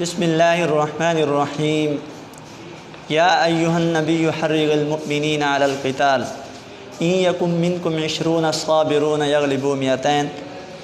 بسم اللہ الرحمن الرحیم یا ایہا النبی حرض المؤمنین علی القتال ان یکن منکم 20 صابرون یغلبوا 200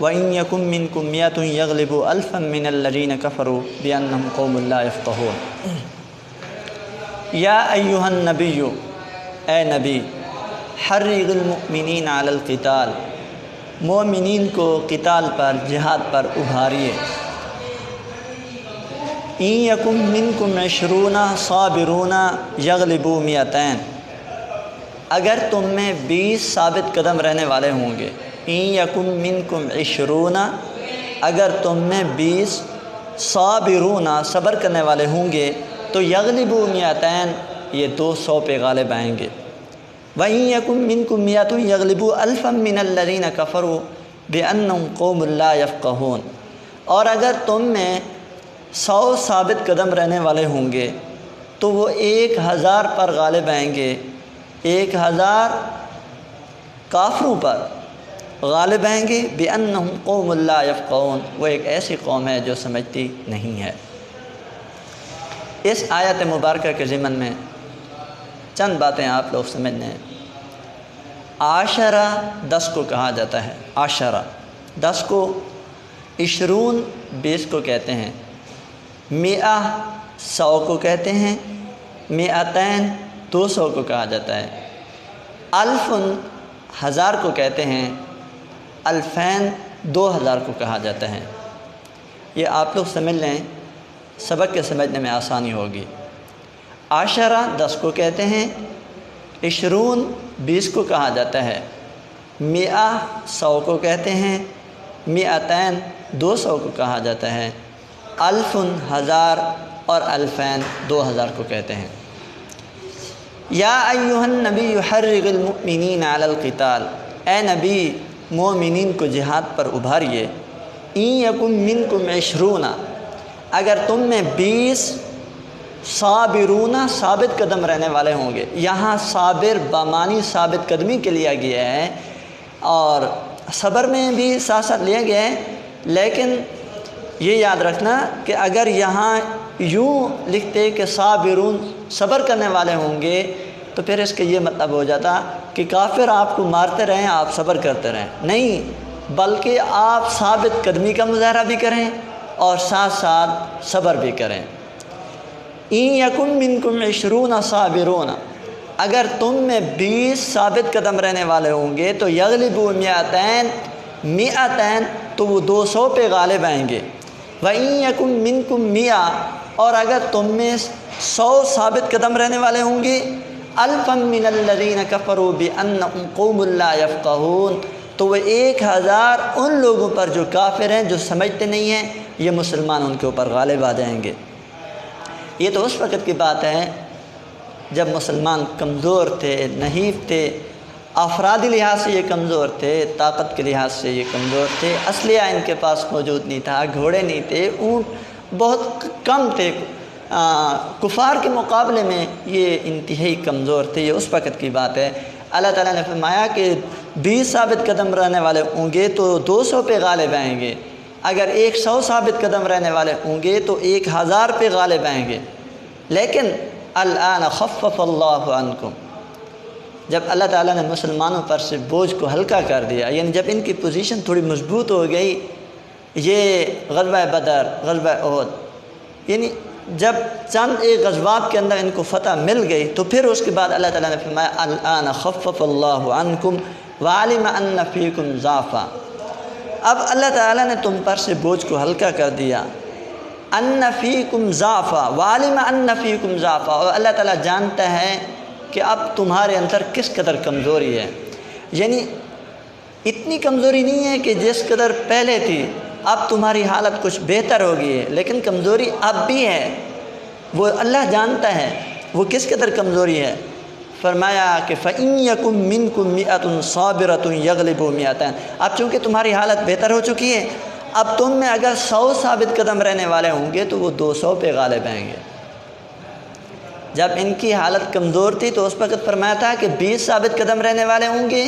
وان یکن منکم 100 یغلبوا 1000 من الذین کفروا بانہم قوم لا یفقہون۔ یا ایہا النبی، اے نبی، حرض المؤمنین علی القتال، مومنین کو قتال پر، جہاد پر ابھاریے۔ ان یکم منکم 20 صابرون یغلبوا 200، اگر تم میں 20 ثابت قدم رہنے والے ہوں گے۔ ان یکم منکم 20، اگر تم میں 20 صابرون صبر کرنے والے ہوں گے تو یغلبوا 200، یہ 200 پہ غالب آئیں گے۔ وَإِن يَكُن مِّنكُم 100 يَغْلِبُوا 1000 مِّنَ الَّذِينَ كَفَرُوا بِأَنَّهُمْ قَوْمٌ لَّا يَفْقَهُونَ، اور اگر تم میں 100 ثابت قدم رہنے والے ہوں گے تو وہ 1000 پر غالب آئیں گے، 1000 کافروں پر غالب آئیں گے۔ بِأَنَّهُمْ قَوْمٌ لَّا يَفْقَهُونَ، وہ ایک ایسی قوم ہے جو سمجھتی نہیں ہے۔ اس آیت مبارکہ کے ضمن میں چند باتیں آپ لوگ سمجھنے ہیں۔ عاشرہ 10 کو کہا جاتا ہے، عاشرہ 10 کو، 20 20 کو کہتے ہیں، 100 کو کہتے ہیں، 200 200 کو کہا جاتا ہے، 1000 کو کہتے ہیں، 2000 2000 کو کہا جاتا ہے۔ یہ آپ لوگ سمجھ لیں، سبق کے سمجھنے میں آسانی ہوگی۔ عاشرہ 10 کو کہتے ہیں، 20 20 کو کہا جاتا ہے، 100 کو کہتے ہیں، 200 200 کو کہا جاتا ہے، 1000 اور 2000 کو کہتے ہیں۔ یا ایہا النبی حرض المؤمنین علی القتال، اے نبی مومنین کو جہاد پر ابھاریے۔ ان یکن منکم 20، اگر تم میں 20 صابرون ثابت قدم رہنے والے ہوں گے۔ یہاں صابر بمانی ثابت قدمی کے لیا گیا ہے، اور صبر میں بھی ساتھ ساتھ لیا گیا ہے، لیکن یہ یاد رکھنا کہ اگر یہاں یوں لکھتے کہ صابرون صبر کرنے والے ہوں گے تو پھر اس کا یہ مطلب ہو جاتا کہ کافر آپ کو مارتے رہیں، آپ صبر کرتے رہیں۔ نہیں، بلکہ آپ ثابت قدمی کا مظاہرہ بھی کریں اور ساتھ ساتھ صبر بھی کریں۔ ان یکن منکم 20 صابرون، اگر تم میں 20 ثابت قدم رہنے والے ہوں گے تو یغلبوا 200 تو وہ 200 پہ غالب آئیں گے۔ وَإِن یکن منکم 100، اور اگر تم میں 100 ثابت قدم رہنے والے ہوں گے، 1000 من الذین کفروا بأنہم قوم لا یفقہون، تو وہ 1000 ان لوگوں پر جو کافر ہیں، جو سمجھتے نہیں ہیں، یہ مسلمان ان کے اوپر غالب آ جائیں گے۔ یہ تو اس وقت کی بات ہے جب مسلمان کمزور تھے، نحیف تھے، افرادی لحاظ سے یہ کمزور تھے، طاقت کے لحاظ سے یہ کمزور تھے، اسلحہ ان کے پاس موجود نہیں تھا، گھوڑے نہیں تھے، اونٹ بہت کم تھے، کفار کے مقابلے میں یہ انتہائی کمزور تھے۔ یہ اس وقت کی بات ہے۔ اللہ تعالیٰ نے فرمایا کہ 20 ثابت قدم رہنے والے ہوں گے تو 200 پہ غالب آئیں گے، اگر 100 ثابت قدم رہنے والے ہوں گے تو 1000 پہ غالب آئیں گے۔ لیکن الآن خفف اللہ عنکم، جب اللہ تعالیٰ نے مسلمانوں پر سے بوجھ کو ہلکا کر دیا، یعنی جب ان کی پوزیشن تھوڑی مضبوط ہو گئی، یہ غزوہ بدر، غزوہ احد، یعنی جب چند ایک غزوات کے اندر ان کو فتح مل گئی تو پھر اس کے بعد اللہ تعالیٰ نے فرمایا الآن خفف اللہ عنکم وعلم ان فیکم ضعفا، اب اللہ تعالیٰ نے تم پر سے بوجھ کو ہلکا کر دیا۔ ان فیکم ضعفا وعلم ان فیکم ضعفا، اور اللہ تعالیٰ جانتا ہے کہ اب تمہارے اندر کس قدر کمزوری ہے، یعنی اتنی کمزوری نہیں ہے کہ جس قدر پہلے تھی، اب تمہاری حالت کچھ بہتر ہو گئی ہے، لیکن کمزوری اب بھی ہے، وہ اللہ جانتا ہے وہ کس قدر کمزوری ہے۔ فرمایا کہ فَإِن يَكُن مِّنكُم 100 صَابِرَةٌ يَغْلِبُوا 200، اب چونکہ تمہاری حالت بہتر ہو چکی ہے، اب تم میں اگر 100 ثابت قدم رہنے والے ہوں گے تو وہ 200 پہ غالب آئیں گے۔ جب ان کی حالت کمزور تھی تو اس وقت فرمایا تھا کہ 20 ثابت قدم رہنے والے ہوں گے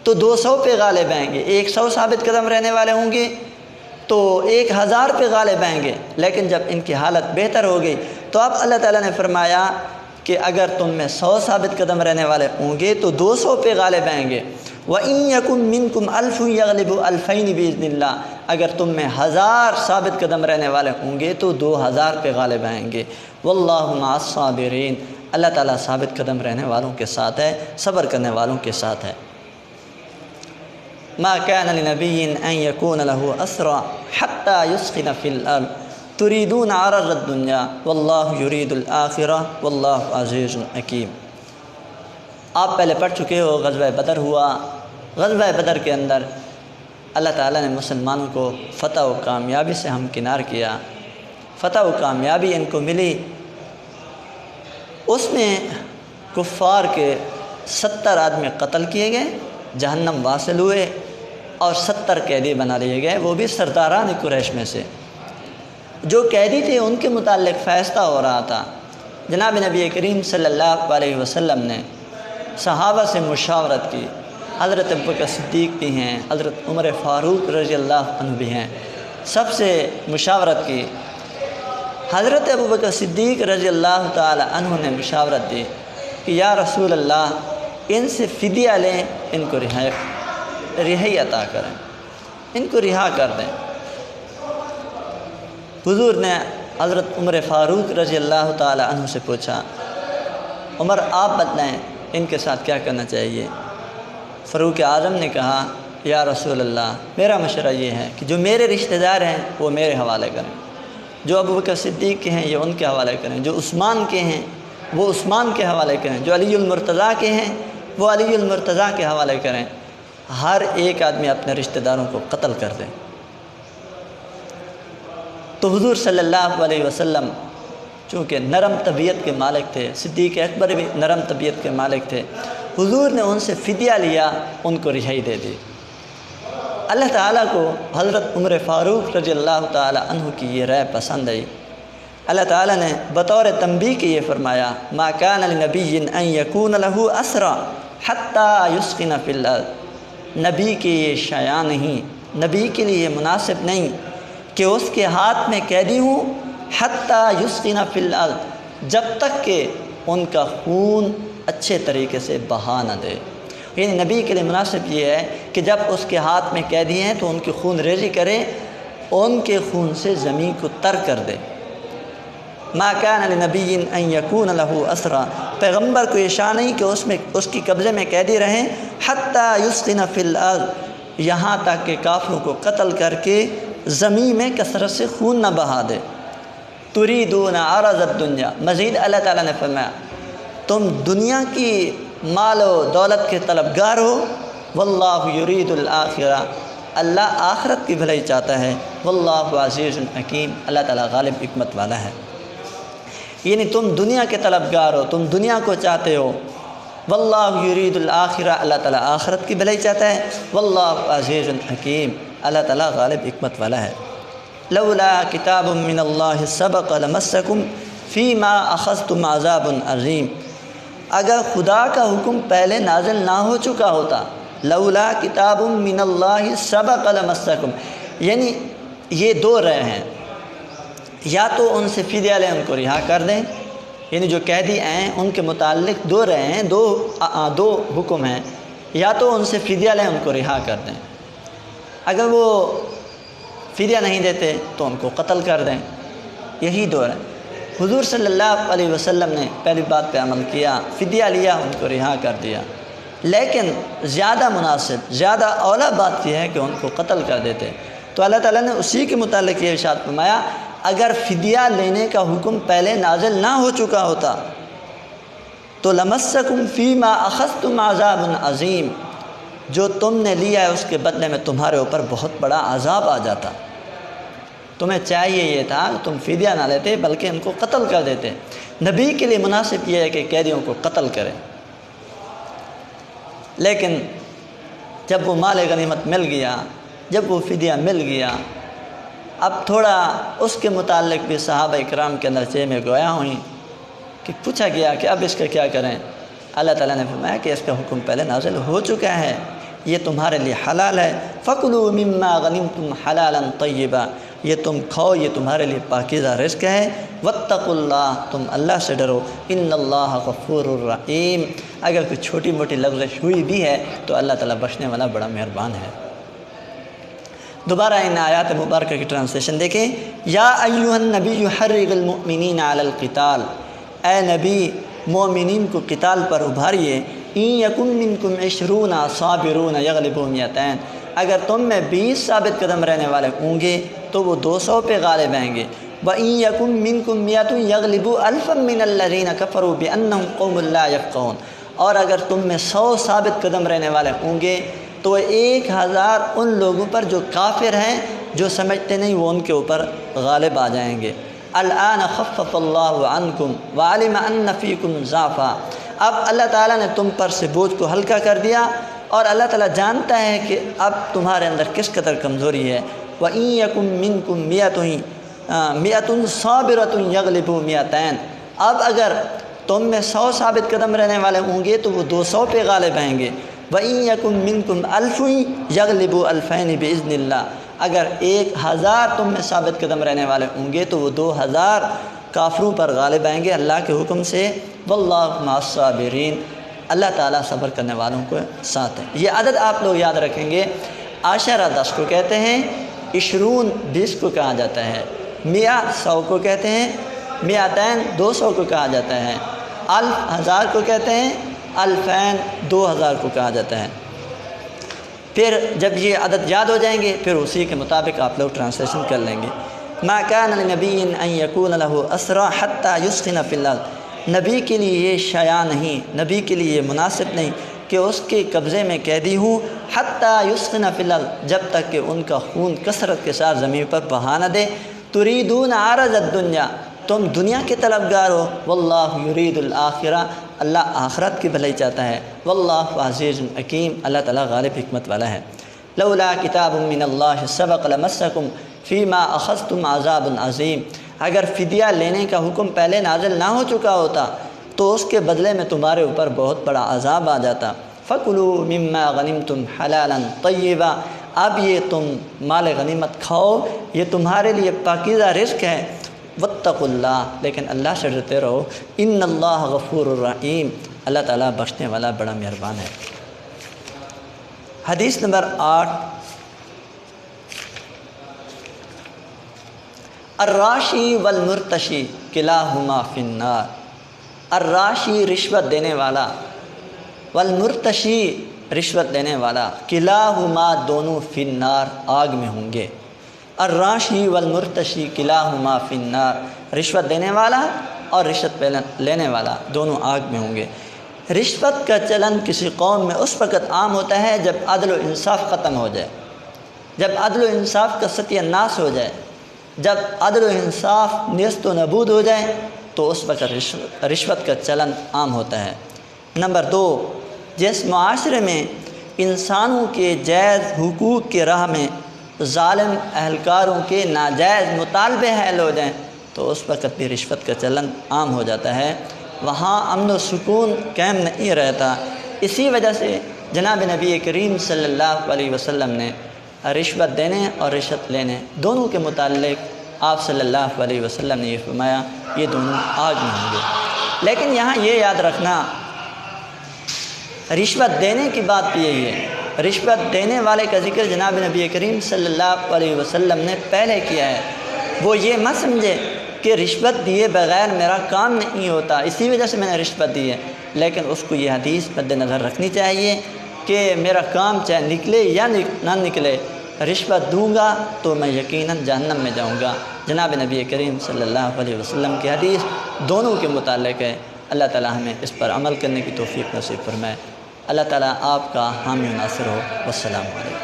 تو 200 پہ غالب آئیں گے، 100 ثابت قدم رہنے والے ہوں گے تو 1000 پہ غالب آئیں گے، لیکن جب ان کی حالت بہتر ہو گئی تو اب اللہ تعالیٰ نے فرمایا کہ اگر تم میں 100 ثابت قدم رہنے والے ہوں گے تو 200 پہ غالب آئیں گے۔ وَإِن يَكُن مِّنكُمْ أَلْفٌ يَغْلِبُ أَلْفَيْنِ بِإِذْنِ اللَّهِ، اگر تم میں 1000 ثابت قدم رہنے والے ہوں گے تو 2000 پہ غالب آئیں گے۔ وَاللَّهُ مَعَ الصَّابِرِينَ، اللہ تعالیٰ ثابت قدم رہنے والوں کے ساتھ ہے، صبر کرنے والوں کے ساتھ ہے۔ ما كان لنبي ان يكون له اسرى حتى يسخن في الارض تريدون عرض الدنيا والله يريد الاخره والله عزيز حكيم۔ آپ پہلے پڑھ چکے ہو غزوہ بدر ہوا، غزوہ بدر کے اندر اللہ تعالیٰ نے مسلمانوں کو فتح و کامیابی سے ہمکنار کیا، فتح و کامیابی ان کو ملی۔ اس میں کفار کے 70 آدمی قتل کیے گئے، جہنم واصل ہوئے، اور 70 قیدی بنا لیے گئے، وہ بھی سرداران قریش میں سے۔ جو قیدی تھے ان کے متعلق فیصلہ ہو رہا تھا۔ جناب نبی کریم صلی اللہ علیہ وسلم نے صحابہ سے مشاورت کی، حضرت ابوبکر صدیق بھی ہیں، حضرت عمر فاروق رضی اللہ عنہ بھی ہیں، سب سے مشاورت کی۔ حضرت ابوبکر صدیق رضی اللہ تعالی عنہ نے مشاورت دی کہ یا رسول اللہ، ان سے فدیہ لیں، ان کو رہائی عطا کریں، ان کو رہا کر دیں۔ حضور نے حضرت عمر فاروق رضی اللہ تعالی عنہ سے پوچھا، عمر آپ بتلائیں ان کے ساتھ کیا کرنا چاہیے؟ فاروق اعظم نے کہا یا رسول اللہ، میرا مشورہ یہ ہے کہ جو میرے رشتہ دار ہیں وہ میرے حوالے کریں، جو ابوبکر صدیق کے ہیں یہ ان کے حوالے کریں، جو عثمان کے ہیں وہ عثمان کے حوالے کریں، جو علی المرتضیٰ کے ہیں وہ علی المرتضیٰ کے حوالے کریں۔ ہر ایک آدمی اپنے رشتہ داروں کو قتل کر دیں۔ تو حضور صلی اللہ علیہ وسلم چونکہ نرم طبیعت کے مالک تھے، صدیق اکبر بھی نرم طبیعت کے مالک تھے، حضور نے ان سے فدیہ لیا، ان کو رہائی دے دی۔ اللہ تعالیٰ کو حضرت عمر فاروق رضی اللہ تعالی عنہ کی یہ رائے پسند آئی۔ اللہ تعالیٰ نے بطور تنبیہ کے یہ فرمایا، ما کان لنبی ان یکون له اسرى حتی یسخن فی الارض، نبی کی یہ شایع نہیں، نبی کے لیے یہ مناسب نہیں کہ اس کے ہاتھ میں قیدی ہوں، حتی یسخن فی الارض، جب تک کہ ان کا خون اچھے طریقے سے بہا نہ دے۔ یعنی نبی کے لیے مناسب یہ ہے کہ جب اس کے ہاتھ میں قیدی ہیں تو ان کی خون ریزی کرے، ان کے خون سے زمین کو تر کر دے۔ ما کان لنبی ان یکون له اسرى، پیغمبر کو یہ شان نہیں کہ اس کی قبضے میں قیدی رہیں، حتی یسخن فی الارض، یہاں تک کہ کافروں کو قتل کر کے زمین میں کثرت سے خون نہ بہا دے۔ تریدون عرض الدنیا، مزید اللہ تعالیٰ نے فرمایا تم دنیا کی مال و دولت کے طلبگار ہو، واللہ یرید الآخرہ، اللہ آخرت کی بھلائی چاہتا ہے، واللہ عزیز حکیم، اللہ تعالیٰ غالب حکمت والا ہے۔ یعنی تم دنیا کے طلبگار ہو، تم دنیا کو چاہتے ہو، واللہ یرید الآخرہ، اللہ تعالیٰ آخرت کی بھلائی چاہتا ہے، واللہ عزیز حکیم، اللہ تعالیٰ غالب حکمت والا ہے۔ لولا کتاب من اللہ سبق لمسکم فیما اخذتم عذاب عظیم، اگر خدا کا حکم پہلے نازل نہ ہو چکا ہوتا، لولا کتاب من اللہ سبق لمسکم، یعنی یہ دو رائے ہیں، یا تو ان سے فدیہ لیں، ان کو رہا کر دیں، یعنی جو قیدی ہیں ان کے متعلق دو رائے ہیں، دو حکم ہیں، یا تو ان سے فدیہ لیں، ان کو رہا کر دیں، اگر وہ فدیہ نہیں دیتے تو ان کو قتل کر دیں، یہی دو رائے۔ حضور صلی اللہ علیہ وسلم نے پہلی بات پہ عمل کیا، فدیہ لیا، ان کو رہا کر دیا، لیکن زیادہ مناسب، زیادہ اولا بات یہ ہے کہ ان کو قتل کر دیتے۔ تو اللہ تعالیٰ نے اسی کے متعلق یہ ارشاد فرمایا، اگر فدیہ لینے کا حکم پہلے نازل نہ ہو چکا ہوتا تو لمسکم فیما اخذتم عذاب عظیم، جو تم نے لیا ہے اس کے بدلے میں تمہارے اوپر بہت بڑا عذاب آ جاتا۔ تمہیں چاہیے یہ تھا کہ تم فدیہ نہ لیتے بلکہ ان کو قتل کر دیتے۔ نبی کے لیے مناسب یہ ہے کہ قیدیوں کو قتل کریں، لیکن جب وہ مال غنیمت مل گیا، جب وہ فدیہ مل گیا، اب تھوڑا اس کے متعلق بھی صحابہ اکرام کے اندر چہ میں گویا ہوئیں کہ پوچھا گیا کہ اب اس کا کیا کریں۔ اللہ تعالیٰ نے فرمایا کہ اس کا حکم پہلے نازل ہو چکا ہے، یہ تمہارے لیے حلال ہے، فَكُلُوا مِمَّا غَنِمْتُمْ حَلَالًا طَيِّبًا، یہ تم کھاؤ، یہ تمہارے لیے پاکیزہ رزق ہے، وَاتَّقُوا اللَّهَ، تم اللہ سے ڈرو، إِنَّ اللَّهَ غَفُورٌ رَحِيمٌ، اگر کوئی چھوٹی موٹی لغزش ہوئی بھی ہے تو اللہ تعالیٰ بخشنے والا بڑا مہربان ہے۔ دوبارہ ان آیات مبارکہ کی ٹرانسلیشن دیکھیں، یا ایھا النبی حرض المؤمنین علی القتال، اے نبی مومنین کو قتال پر ابھاریے، ان یکن منکم 20 صابرون یغلبوا 200، اگر تم میں 20 ثابت قدم رہنے والے ہوں گے تو وہ 200 پہ غالب آئیں گے، وَإِن یکن منکم 100 یغلبوا 1000 من الذین کفروا بأنہم قوم لا یفقہون، اور اگر تم میں 100 ثابت قدم رہنے والے ہوں گے تو 1000 ان لوگوں پر جو کافر ہیں، جو سمجھتے نہیں، وہ ان کے اوپر غالب آ جائیں گے۔ الآن خفف اللہ عنکم وعلم ان فیکم ضعفا، اب اللہ تعالیٰ نے تم پر سے بوجھ کو ہلکا کر دیا اور اللہ تعالیٰ جانتا ہے کہ اب تمہارے اندر کس قدر کمزوری ہے۔ وَإِن یکم منکم 100 صابرۃ یغلبوا 200، اب اگر تم میں 100 ثابت قدم رہنے والے ہوں گے تو وہ 200 پہ غالب آئیں گے۔ وَإِن یکم منکم 1000 یغلبوا 2000 بإذن اللہ، اگر 1000 تم میں ثابت قدم رہنے والے ہوں گے تو وہ 2000 کافروں پر غالب آئیں گے اللہ کے حکم سے۔ واللہ مع الصابرین، اللہ تعالیٰ صبر کرنے والوں کو ساتھ ہے۔ یہ عدد آپ لوگ یاد رکھیں گے، 10 10 کو کہتے ہیں، 20 20 کو کہا جاتا ہے، 100 100 کو کہتے ہیں، 200 200 کو کہا جاتا ہے، 1000 1000 کو کہتے ہیں، 2000 2000 کو کہا جاتا ہے۔ پھر جب یہ عدد یاد ہو جائیں گے پھر اسی کے مطابق آپ لوگ ٹرانسلیشن کر لیں گے۔ ما کان لنبی ان یکون لہ اسری حتی یثخن فی الارض، نبی کے لیے یہ شایع نہیں، نبی کے لیے یہ مناسب نہیں کہ اس کے قبضے میں قیدی ہوں، حتی یثخن فی الارض، جب تک کہ ان کا خون کثرت کے ساتھ زمین پر بہا نہ دے۔ تریدون عرض الدنیا، تم دنیا کے طلبگار ہو، واللہ یرید الآخرہ، اللہ آخرت کی بھلائی چاہتا ہے، واللہ عزیز حکیم، اللہ تعالیٰ غالب حکمت والا ہے۔ لولا کتاب من اللہ سبق لمسکم فیما اخذتم عذاب عظیم، اگر فدیہ لینے کا حکم پہلے نازل نہ ہو چکا ہوتا تو اس کے بدلے میں تمہارے اوپر بہت بڑا عذاب آ جاتا۔ فَكُلُوا مِمَّا غَنِمْتُمْ حَلَالًا طَيِّبًا، اب یہ تم مال غنیمت کھاؤ، یہ تمہارے لیے پاکیزہ رزق ہے، واتقوا اللہ، لیکن اللہ سے ڈرتے رہو، ان اللہ غفور الرحیم، اللہ تعالیٰ بخشنے والا بڑا مہربان ہے۔ حدیث نمبر 8، الراشی والمرتشی کلاہما فی النار، الراشی رشوت دینے والا، والمرتشی رشوت دینے والا، کلاہما دونوں فی النار آگ میں ہوں گے۔ الراشی والمرتشی کلاہما فی النار، رشوت دینے والا اور رشوت لینے والا دونوں آگ میں ہوں گے۔ رشوت کا چلن کسی قوم میں اس وقت عام ہوتا ہے جب عدل و انصاف ختم ہو جائے، جب عدل و انصاف کا ستیہ ناش ہو جائے، جب عدل و انصاف نیست و نبود ہو جائے تو اس وقت رشوت کا چلن عام ہوتا ہے۔ نمبر 2، جس معاشرے میں انسانوں کے جائز حقوق کے راہ میں ظالم اہلکاروں کے ناجائز مطالبے حائل ہو جائیں تو اس وقت بھی رشوت کا چلن عام ہو جاتا ہے، وہاں امن و سکون قائم نہیں رہتا۔ اسی وجہ سے جناب نبی کریم صلی اللہ علیہ وسلم نے رشوت دینے اور رشوت لینے دونوں کے متعلق آپ صلی اللہ علیہ وسلم نے یہ فرمایا، یہ دونوں آگ میں ہوں گے۔ لیکن یہاں یہ یاد رکھنا، رشوت دینے کی بات بھی یہی ہے، رشوت دینے والے کا ذکر جناب نبی کریم صلی اللہ علیہ وسلم نے پہلے کیا ہے۔ وہ یہ مت سمجھے کہ رشوت دیے بغیر میرا کام نہیں ہوتا، اسی وجہ سے میں نے رشوت دی ہے، لیکن اس کو یہ حدیث مد نظر رکھنی چاہیے کہ میرا کام چاہے نکلے یا نہ نکلے، رشوت دوں گا تو میں یقیناً جہنم میں جاؤں گا۔ جناب نبی کریم صلی اللہ علیہ وسلم کی حدیث دونوں کے متعلق ہے۔ اللہ تعالی ہمیں اس پر عمل کرنے کی توفیق نصیب فرمائے۔ اللہ تعالیٰ آپ کا حامی و ناصر ہو۔ والسلام علیکم۔